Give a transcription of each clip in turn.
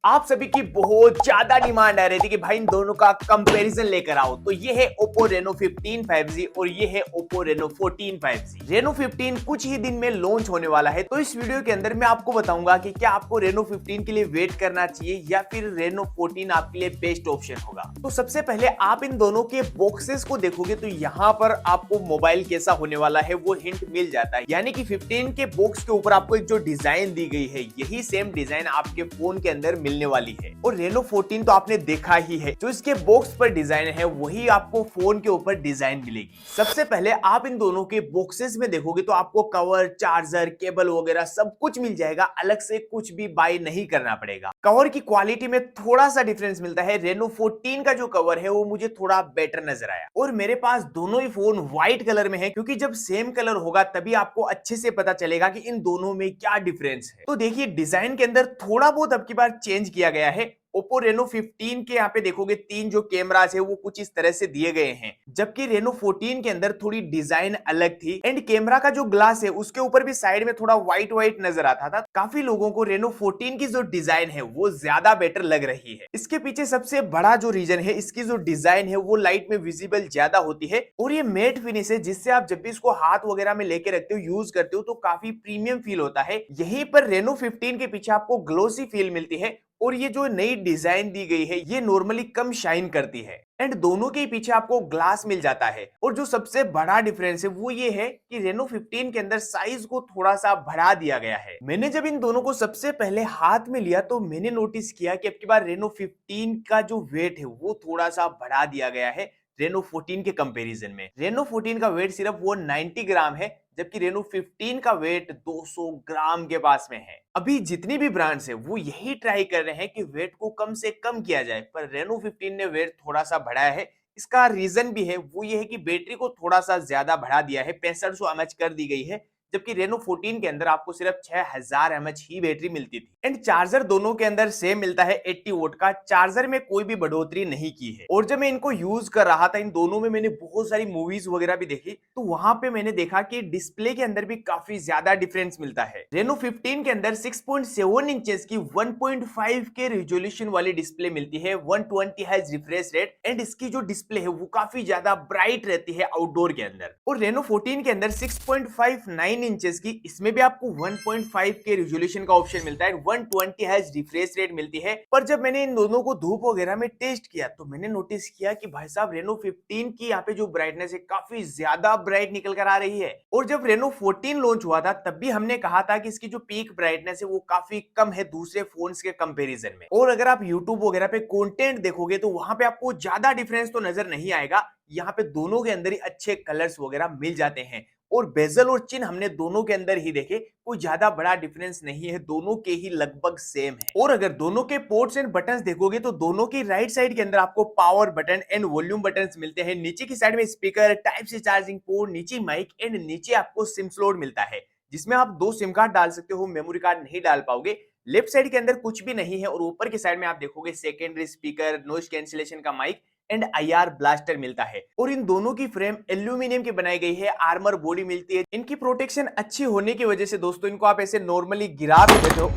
आप सभी की बहुत ज्यादा डिमांड आ रही थी कि भाई इन दोनों का कंपैरिजन लेकर आओ। तो ये है Oppo Reno 15 5G और ये है Oppo Reno 14 5G। Reno 15 कुछ ही दिन में लॉन्च होने वाला है, तो इस वीडियो के अंदर मैं आपको बताऊंगा कि क्या आपको Reno 15 के लिए वेट करना चाहिए या फिर Reno 14 आपके लिए बेस्ट ऑप्शन होगा। तो सबसे पहले आप इन दोनों के बॉक्सेस को देखोगे तो यहाँ पर आपको मोबाइल कैसा होने वाला है वो हिंट मिल जाता है, यानी कि 15 के बॉक्स के ऊपर आपको एक जो डिजाइन दी गई है यही सेम डिजाइन आपके फोन के अंदर मिलने वाली है। और Reno 14 तो आपने देखा ही है, जो इसके बॉक्स पर डिजाइन है वही आपको फोन के ऊपर डिजाइन मिलेगी। सबसे पहले आप इन दोनों के बॉक्सेस में देखोगे तो आपको कवर, चार्जर, केबल वगैरह सब कुछ मिल जाएगा, अलग से कुछ भी बाय नहीं करना पड़ेगा। कवर की क्वालिटी में थोड़ा सा डिफरेंस मिलता है, Reno 14 का जो कवर है वो मुझे थोड़ा बेटर नजर आया। और मेरे पास दोनों ही फोन व्हाइट कलर में है, क्योंकि जब सेम कलर होगा तभी आपको अच्छे से पता चलेगा कि इन दोनों में क्या डिफरेंस है। तो देखिए डिजाइन के अंदर थोड़ा बहुत अब की बार चेंज किया गया है। Oppo Reno 15 के यहाँ पे देखोगे तीन जो कैमरास है वो कुछ इस तरह से दिए गए हैं, जबकि Reno 14 के अंदर थोड़ी डिजाइन अलग थी। एंड कैमरा का जो ग्लास है उसके ऊपर भी साइड में थोड़ा व्हाइट व्हाइट नजर आता था। काफी लोगों को Reno 14 की जो डिजाइन है वो ज्यादा बेटर लग रही है। इसके पीछे सबसे बड़ा जो रीजन है, इसकी जो डिजाइन है वो लाइट में विजिबल ज्यादा होती है और ये मेट फिनिश है, जिससे आप जब भी इसको हाथ वगैरह में लेके रखते हो, यूज करते हो तो काफी प्रीमियम फील होता है। यहीं पर Reno 15 के पीछे आपको ग्लोसी फील मिलती है और ये जो नई डिजाइन दी गई है ये नॉर्मली कम शाइन करती है। एंड दोनों के पीछे आपको ग्लास मिल जाता है। और जो सबसे बड़ा डिफरेंस है वो ये है कि Reno 15 के अंदर साइज को थोड़ा सा बढ़ा दिया गया है। मैंने जब इन दोनों को सबसे पहले हाथ में लिया तो मैंने नोटिस किया कि अब की बार Reno 15 का जो वेट है वो थोड़ा सा बढ़ा दिया गया है Reno 14 के कंपैरिजन में। Reno 14 का वेट सिर्फ वो 90 ग्राम है, जबकि Reno 15 का वेट 200 ग्राम के पास में है। अभी जितनी भी ब्रांड्स है वो यही ट्राई कर रहे हैं कि वेट को कम से कम किया जाए, पर Reno 15 ने वेट थोड़ा सा बढ़ाया है। इसका रीजन भी है, वो ये है कि बैटरी को थोड़ा सा ज्यादा बढ़ा दिया है, 6500 mAh कर दी गई है, जबकि Reno 14 के अंदर आपको सिर्फ 6000 mAh ही बैटरी मिलती थी। एंड चार्जर दोनों के अंदर सेम मिलता है 80 वोट का। चार्जर में कोई भी बढ़ोतरी नहीं की है। और जब मैं इनको यूज कर रहा था, इन दोनों में मैंने बहुत सारी मूवीज वगैरह भी देखी, तो वहां पे मैंने देखा कि डिस्प्ले के अंदर भी काफी ज्यादा डिफरेंस मिलता है। Reno 15 के अंदर 6.7 इंचेस की 1.5 के रेजोल्यूशन वाली डिस्प्ले मिलती है, 120 हर्ट्ज रिफ्रेश रेट। एंड इसकी जो डिस्प्ले है वो काफी ज्यादा ब्राइट रहती है आउटडोर के अंदर। और Reno 14 के अंदर 6.59 इंचेस की, इसमें भी आपको 1.5 के रेजोल्यूशन का ऑप्शन मिलता है, 120 हर्ट्ज रिफ्रेश रेट मिलती है। पर जब मैंने इन दोनों को धूप वगैरह में टेस्ट किया तो मैंने नोटिस किया कि भाई साहब Reno 15 की यहाँ पे जो ब्राइटनेस है काफी ज्यादा ब्राइट निकल कर आ रही है। और जब Reno 14 लॉन्च हुआ था तब भी हमने कहा था कि इसकी जो पीक ब्राइटनेस है वो काफी कम है दूसरे फोन्स के कंपैरिजन में। और अगर आप YouTube वगैरह पे कंटेंट देखोगे तो वहां पे आपको ज्यादा डिफरेंस तो नजर नहीं आएगा। यहाँ पे दोनों के अंदर ही अच्छे कलर्स वगैरह मिल जाते हैं। और बेजल और चिन्ह हमने दोनों के अंदर ही देखे, कोई ज्यादा बड़ा डिफरेंस नहीं है, दोनों के ही लगभग सेम है। और अगर दोनों के पोर्ट्स एंड बटन्स देखोगे तो दोनों की राइट साइड के अंदर आपको power button and volume buttons मिलते हैं। नीचे की साइड में speaker, type C charging port, नीचे माइक एंड नीचे आपको सिम स्लॉट मिलता है, जिसमें आप 2 सिम कार्ड डाल सकते हो, मेमोरी कार्ड नहीं डाल पाओगे। लेफ्ट साइड के अंदर कुछ भी नहीं है और ऊपर की साइड में आप देखोगे सेकेंडरी स्पीकर, नॉइस कैंसिलेशन का माइक एंड IR ब्लास्टर मिलता है। और इन दोनों की फ्रेम एल्यूमिनियम की बनाई गई है, आर्मर बॉडी मिलती है। इनकी प्रोटेक्शन अच्छी होने की वजह से दोस्तों इनको आप ऐसे नॉर्मली गिरा भी देते हो,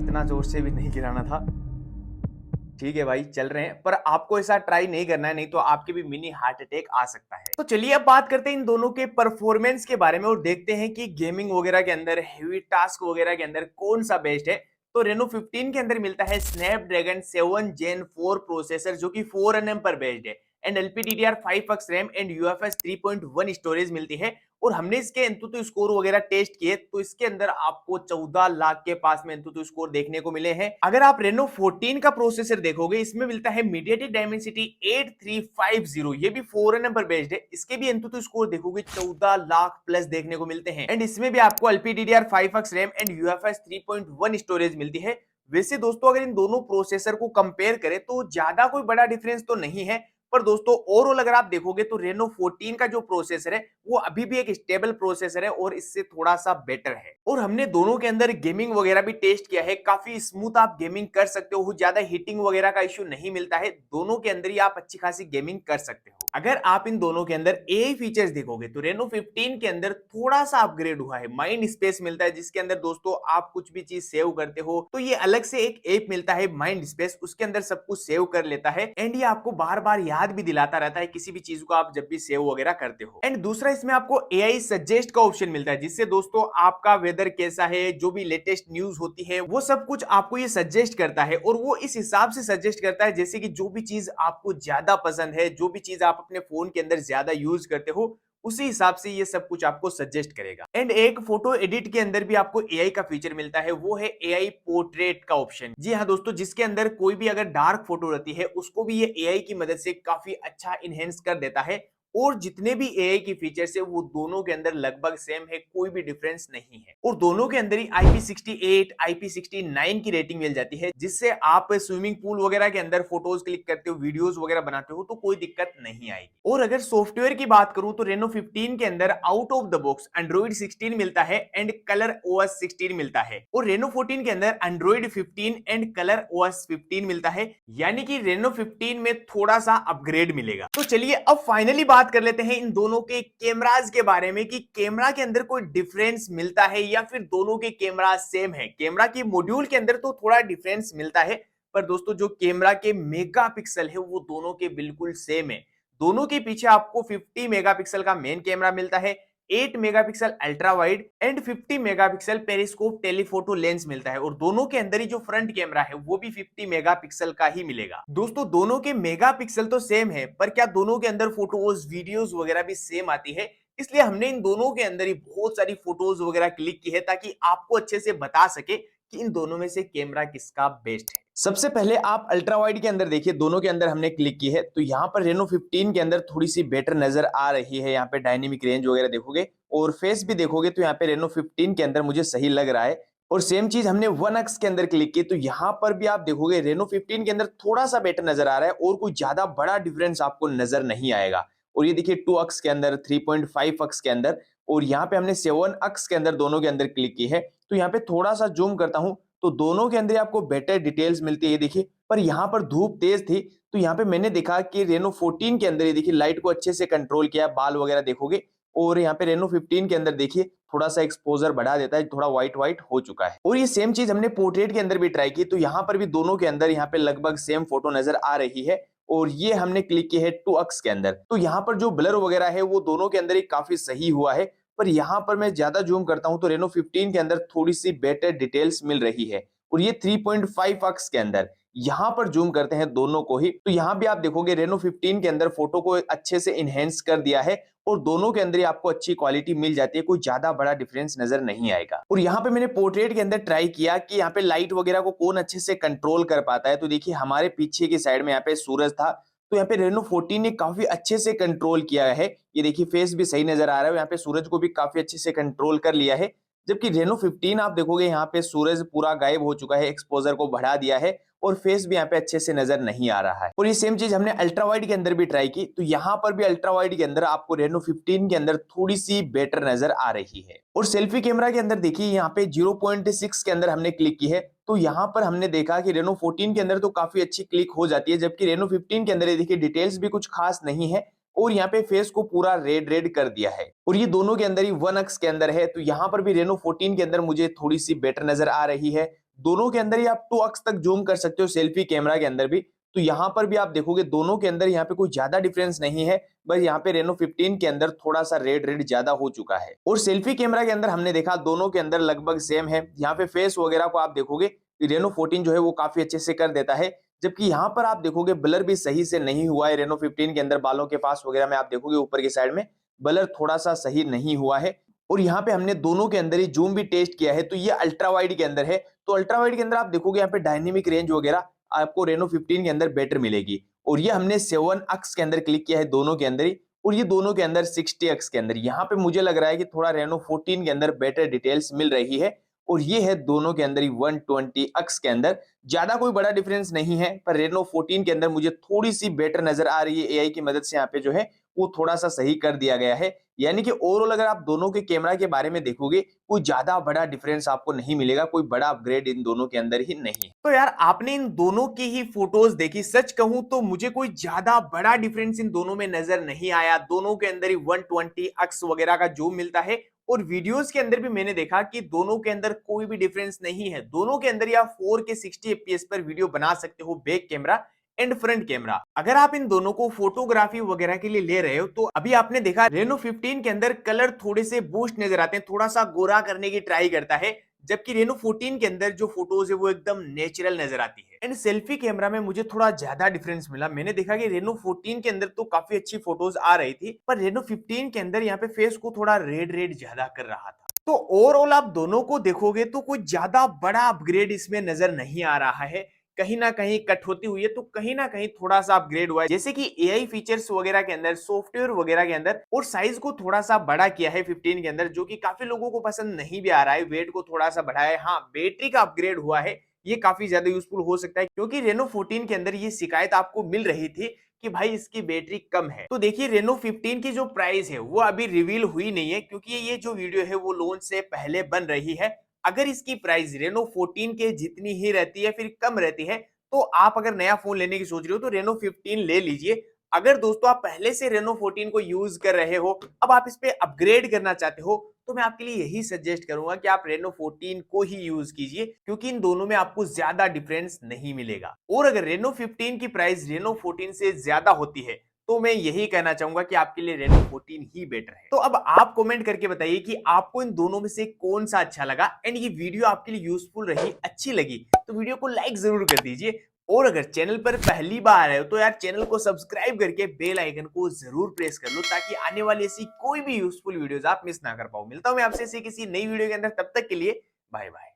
इतना जोर से भी नहीं गिराना था, ठीक है भाई चल रहे हैं, पर आपको ऐसा ट्राई नहीं करना है, नहीं तो आपके भी मिनी हार्ट अटैक आ सकता है। तो चलिए अब बात करते हैं इन दोनों के परफॉर्मेंस के बारे में और देखते हैं कि गेमिंग वगैरह के अंदर, हेवी टास्क वगैरह के अंदर कौन सा बेस्ट है। तो Reno 15 के अंदर मिलता है Snapdragon 7 Gen 4 प्रोसेसर, जो कि 4nm पर बेस्ड है। And LPDDR5X RAM and UFS 3.1 storage मिलती है। और हमने इसके Antutu स्कोर वगैरह टेस्ट किए तो इसके अंदर आपको 14 लाख के पास में Antutu स्कोर देखने को मिले हैं। अगर आप Reno 14 का प्रोसेसर देखोगे, इसमें मिलता है MediaTek Dimensity 8350, ये भी 4nm पर बेस्ड है। इसके भी Antutu स्कोर देखोगे 14 लाख प्लस देखने को मिलते हैं। एंड इसमें भी आपको LPDDR5X RAM and UFS 3.1 storage मिलती है। वैसे दोस्तों अगर इन दोनों प्रोसेसर को कंपेयर करें तो ज्यादा कोई बड़ा डिफरेंस तो नहीं है, पर दोस्तों ओवरऑल अगर आप देखोगे तो Reno 14 का जो प्रोसेसर है वो अभी भी एक स्टेबल प्रोसेसर है और इससे थोड़ा सा बेटर है। और हमने दोनों के अंदर गेमिंग वगैरह भी टेस्ट किया है, काफी स्मूथ आप गेमिंग कर सकते हो, ज्यादा हीटिंग वगैरह का इश्यू नहीं मिलता है, दोनों के अंदर ही आप अच्छी खासी गेमिंग कर सकते हो। अगर आप इन दोनों के अंदर एआई फीचर्स देखोगे तो रेनो 15 के अंदर थोड़ा सा अपग्रेड हुआ है, माइंड स्पेस मिलता है जिसके अंदर दोस्तों आप कुछ भी चीज सेव करते हो तो ये अलग से एक ऐप मिलता है माइंड स्पेस, उसके अंदर सब कुछ सेव कर लेता है एंड ये आपको बार बार याद भी दिलाता रहता है किसी भी चीज को आप जब भी सेव वगैरह करते हो। एंड दूसरा इसमें आपको एआई सजेस्ट का ऑप्शन मिलता है जिससे दोस्तों आपका वेदर कैसा है, जो भी लेटेस्ट न्यूज होती है वो सब कुछ आपको ये सजेस्ट करता है और वो इस हिसाब से सजेस्ट करता है जैसे कि जो भी चीज आपको ज्यादा पसंद है, जो भी चीज आप अपने फोन के अंदर ज्यादा यूज करते हो उसी हिसाब से ये सब कुछ आपको सजेस्ट करेगा। एंड एक फोटो एडिट के अंदर भी आपको एआई का फीचर मिलता है, वो है एआई पोर्ट्रेट का ऑप्शन। जी हाँ दोस्तों, जिसके अंदर कोई भी अगर डार्क फोटो रहती है उसको भी ये एआई की मदद से काफी अच्छा इनहेंस कर देता है और जितने भी एआई की फीचर्स है वो दोनों के अंदर लगभग सेम है, कोई भी डिफरेंस नहीं है और दोनों के अंदर ही IP68 IP69 की रेटिंग मिल जाती है जिससे आप स्विमिंग पूल वगैरह के अंदर फोटोज क्लिक करते हो, वीडियोस वगैरह बनाते हो तो कोई दिक्कत नहीं आएगी। और अगर सॉफ्टवेयर की बात करूं तो रेनो 15 के अंदर out of the box Android 16 मिलता है एंड कलर OS 16 मिलता है और रेनो 14 के अंदर एंड्रॉइड 15 एंड कलर OS 15 मिलता है, यानी कि रेनो 15 में थोड़ा सा अपग्रेड मिलेगा। तो चलिए अब फाइनली बात कर लेते हैं इन दोनों के कैमराज के बारे में कि कैमरा के अंदर कोई डिफरेंस मिलता है या फिर दोनों के कैमरा सेम है। कैमरा की मॉड्यूल के अंदर तो थोड़ा डिफरेंस मिलता है पर दोस्तों जो कैमरा के मेगापिक्सल है वो दोनों के बिल्कुल सेम है। दोनों के पीछे आपको 50 मेगापिक्सल का मेन कैमरा मिलता है, 8 megapixel ultra wide and 50 megapixel periscope telephoto lens मिलता है और दोनों के अंदर ही जो फ्रंट कैमरा है वो भी 50 मेगापिक्सल का ही मिलेगा। दोस्तों दोनों के मेगापिक्सल तो सेम है पर क्या दोनों के अंदर फोटोज वीडियोस वगैरह भी सेम आती है, इसलिए हमने इन दोनों के अंदर ही बहुत सारी फोटोज वगैरह क्लिक की है ताकि आपको अच्छे से बता सके कि इन दोनों में से कैमरा किसका बेस्ट है। सबसे पहले आप अल्ट्रा वाइड के अंदर देखिए, दोनों के अंदर हमने क्लिक की है तो यहाँ पर रेनो 15 के अंदर थोड़ी सी बेटर नजर आ रही है। यहाँ पे डायनेमिक रेंज वगैरह देखोगे और फेस भी देखोगे तो यहाँ पे रेनो 15 के अंदर मुझे सही लग रहा है। और सेम चीज हमने 1x के अंदर क्लिक की तो यहाँ पर भी आप देखोगे रेनो 15 के अंदर थोड़ा सा बेटर नजर आ रहा है और कोई ज्यादा बड़ा डिफरेंस आपको नजर नहीं आएगा। और ये देखिए 2x के अंदर, 3.5x के अंदर और यहाँ पे हमने 7x के अंदर दोनों के अंदर क्लिक की है तो यहाँ पे थोड़ा सा जूम करता हूं तो दोनों के अंदर आपको बेटर डिटेल्स मिलती है। ये देखिए, पर यहाँ पर धूप तेज थी तो यहाँ पे मैंने देखा कि रेनो 14 के अंदर ये देखिए लाइट को अच्छे से कंट्रोल किया, बाल वगैरह देखोगे और यहाँ पे रेनो 15 के अंदर देखिए थोड़ा सा एक्सपोजर बढ़ा देता है, थोड़ा व्हाइट व्हाइट हो चुका है। और ये सेम चीज हमने पोर्ट्रेट के अंदर भी ट्राई की तो यहाँ पर भी दोनों के अंदर यहाँ पे लगभग सेम फोटो नजर आ रही है और ये हमने क्लिक की है 2x के अंदर तो यहाँ पर जो ब्लर वगैरह है वो दोनों के अंदर ही काफी सही हुआ है। पर यहाँ पर मैं ज्यादा जूम करता हूं तो रेनो 15 के अंदर थोड़ी सी बेटर डिटेल्स मिल रही है और ये 3.5x के अंदर यहाँ पर जूम करते हैं दोनों को ही तो यहाँ भी आप देखोगे रेनो 15 के अंदर फोटो को अच्छे से इनहेंस कर दिया है और दोनों के अंदर ही आपको अच्छी क्वालिटी मिल जाती है, कोई ज्यादा बड़ा डिफरेंस नजर नहीं आएगा। और यहाँ पे मैंने पोर्ट्रेट के अंदर ट्राई किया कि यहाँ पे लाइट वगैरह को कौन अच्छे से कंट्रोल कर पाता है तो देखिए हमारे पीछे की साइड में यहाँ पे सूरज था तो यहाँ पे रेनो 14 ने काफी अच्छे से कंट्रोल किया है। ये देखिए फेस भी सही नजर आ रहा है, यहाँ पे सूरज को भी काफी अच्छे से कंट्रोल कर लिया है। जबकि रेनो 15 आप देखोगे यहाँ पे सूरज पूरा गायब हो चुका है, एक्सपोजर को बढ़ा दिया है और फेस भी यहाँ पे अच्छे से नजर नहीं आ रहा है। और ये सेम चीज हमने अल्ट्रा वाइड के अंदर भी ट्राई की तो यहाँ पर भी अल्ट्रा वाइड के अंदर आपको रेनो 15 के अंदर थोड़ी सी बेटर नजर आ रही है। और सेल्फी कैमरा के अंदर देखिए यहाँ पे 0.6 के अंदर हमने क्लिक की है तो यहाँ पर हमने देखा कि रेनो 14 के अंदर तो काफी अच्छी क्लिक हो जाती है जबकि रेनो 15 के अंदर ये देखिए डिटेल्स भी कुछ खास नहीं है और यहाँ पे फेस को पूरा रेड रेड कर दिया है। और ये दोनों के अंदर ही 1x के अंदर है तो यहाँ पर भी रेनो 14 के अंदर मुझे थोड़ी सी बेटर नजर आ रही है। दोनों के अंदर ही आप 2x तक जूम कर सकते हो सेल्फी कैमरा के अंदर भी तो यहाँ पर भी आप देखोगे दोनों के अंदर यहाँ पे कोई ज्यादा डिफरेंस नहीं है, बस यहाँ पे रेनो 15 के अंदर थोड़ा सा रेड रेड ज्यादा हो चुका है। और सेल्फी कैमरा के अंदर हमने देखा दोनों के अंदर लगभग सेम है। यहाँ पे फेस वगैरह को आप देखोगे रेनो 14 जो है वो काफी अच्छे से कर देता है जबकि यहाँ पर आप देखोगे ब्लर भी सही से नहीं हुआ है। रेनो 15 के अंदर बालों के पास वगैरह में आप देखोगे ऊपर की साइड में ब्लर थोड़ा सा सही नहीं हुआ है। और यहाँ पे हमने दोनों के अंदर ही जूम भी टेस्ट किया है तो ये अल्ट्रा वाइड के अंदर है तो अल्ट्रा वाइड के अंदर आप देखोगे यहाँ पे डायनेमिक रेंज वगैरह आपको रेनो 15 के अंदर बेटर मिलेगी। और ये हमने 7x के अंदर क्लिक किया है दोनों के अंदर ही और ये दोनों के अंदर 60x के अंदर। यहाँ पे मुझे लग रहा है कि थोड़ा रेनो 14 के अंदर बेटर डिटेल्स मिल रही है और ये है दोनों के अंदर ही 120 अक्स के अंदर। ज्यादा कोई बड़ा डिफरेंस नहीं है, पर Reno 14 के अंदर मुझे थोड़ी सी बेटर नजर आ रही है। एआई की मदद से यहाँ पे जो है वो थोड़ा सा सही कर दिया गया है। यानी कि ओवरऑल अगर आप दोनों के कैमरा के बारे में देखोगे, कोई ज्यादा बड़ा डिफरेंस आपको नहीं मिलेगा, कोई बड़ा अपग्रेड इन दोनों के अंदर ही नहीं है। तो यार आपने इन दोनों की ही फोटोज देखी, सच कहूं तो मुझे कोई ज्यादा बड़ा डिफरेंस इन दोनों में नजर नहीं आया। दोनों के अंदर ही 120 अक्स वगैरह का जो मिलता है, और वीडियोस के अंदर भी मैंने देखा कि दोनों के अंदर कोई भी डिफरेंस नहीं है। दोनों के अंदर आप 4K 60 FPS पर वीडियो बना सकते हो, back camera and front camera. अगर आप इन दोनों को फोटोग्राफी वगैरह के लिए ले रहे हो, तो अभी आपने देखा Reno 15 के अंदर कलर थोड़े से बूस्ट नजर आते हैं, थोड़ा सा गोरा करने की ट्राई करता है, जबकि Reno 14 के अंदर जो फोटोज है वो एकदम नेचुरल नजर आती है। एंड सेल्फी कैमरा में मुझे थोड़ा ज्यादा डिफरेंस मिला। मैंने देखा कि Reno 14 के अंदर तो काफी अच्छी फोटोज आ रही थी, पर Reno 15 के अंदर यहाँ पे फेस को थोड़ा रेड रेड ज्यादा कर रहा था। तो ओवरऑल आप दोनों को देखोगे तो कोई ज्यादा बड़ा अपग्रेड इसमें नजर नहीं आ रहा है। कहीं ना कहीं कट होती हुई है, तो कहीं ना कहीं थोड़ा सा अपग्रेड हुआ है, जैसे कि एआई फीचर्स वगैरह के अंदर, सॉफ्टवेयर वगैरह के अंदर, और साइज को थोड़ा सा बड़ा किया है 15 के अंदर, जो कि काफी लोगों को पसंद नहीं भी आ रहा है। वेट को थोड़ा सा बढ़ाया है। हाँ, बैटरी का अपग्रेड हुआ है, ये काफी ज्यादा यूजफुल हो सकता है, क्योंकि Reno 14 के अंदर ये शिकायत आपको मिल रही थी कि भाई इसकी बैटरी कम है। तो देखिए Reno 15 की जो प्राइस है वो अभी रिवील हुई नहीं है, क्योंकि ये जो वीडियो है वो लॉन्च से पहले बन रही है। अगर इसकी प्राइस Reno 14 के जितनी ही रहती है, फिर कम रहती है, तो आप अगर नया फोन लेने की सोच रहे हो तो Reno 15 ले लीजिए। अगर दोस्तों आप पहले से Reno 14 को यूज कर रहे हो, अब आप इस पे अपग्रेड करना चाहते हो, तो मैं आपके लिए यही सजेस्ट करूंगा कि आप Reno 14 को ही यूज कीजिए, क्योंकि इन दोनों में आपको ज्यादा डिफरेंस नहीं मिलेगा। और अगर Reno 15 की प्राइस Reno 14 से ज्यादा होती है, तो मैं यही कहना चाहूंगा कि आपके लिए Reno 14 ही बेटर है। तो अब आप कमेंट करके बताइए कि आपको इन दोनों में से कौन सा अच्छा लगा, एंड ये वीडियो आपके लिए यूजफुल रही, अच्छी लगी, तो वीडियो को लाइक जरूर कर दीजिए। और अगर चैनल पर पहली बार आए हो, तो यार चैनल को सब्सक्राइब करके बेल आइकन को जरूर प्रेस कर लो, ताकि आने वाली ऐसी कोई भी यूजफुल वीडियोस आप मिस ना कर पाओ। मिलता हूं मैं आपसे ऐसी किसी नई वीडियो के अंदर, तब तक के लिए बाय बाय।